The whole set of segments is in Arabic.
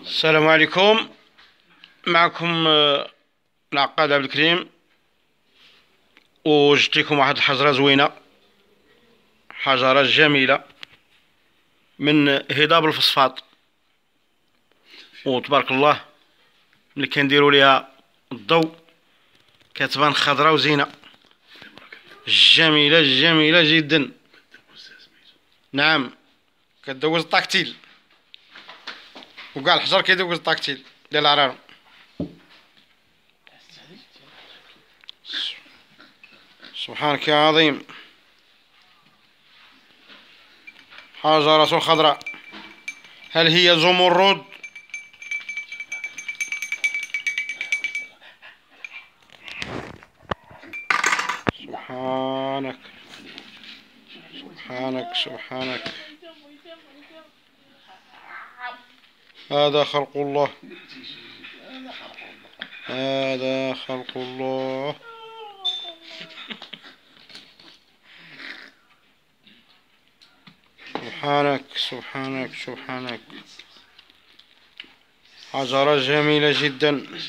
السلام عليكم. معكم العقاد عبد الكريم، وجدت لكم واحد الحجرة زوينة، حجرة جميلة من هضاب الفوسفاط، وتبارك الله ملي كنديروا ليها الضوء كتبان خضرة وزينة جميلة جميلة جدا. نعم، كدوز الطاكتيل، وكاع الحجر كيدوز الطاكتيل ديال العرارة. سبحانك يا عظيم. حجرة خضراء، هل هي زمرد؟ سبحانك سبحانك سبحانك، هذا خلق الله، هذا خلق الله. سبحانك سبحانك سبحانك، حجرة جميلة جدا،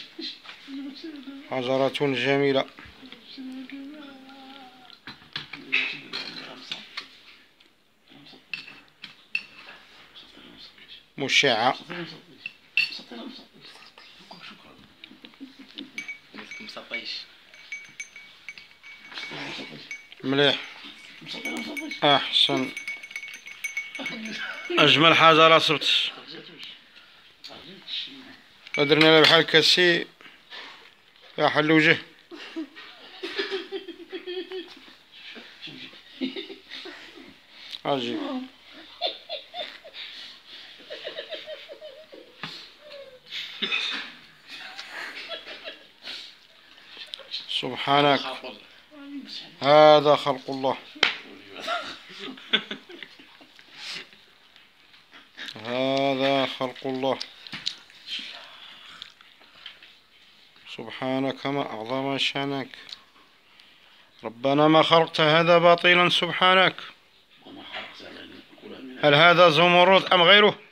حجرة جميلة. مشعة، مليح، أحسن، أجمل حجرة صبت. درنا لها بحال كاسي يا حل وجه. أجي سبحانك، هذا خلق الله، هذا خلق الله. سبحانك ما أعظم شأنك، ربنا ما خلقت هذا باطلا سبحانك. هل هذا زمرد أم غيره؟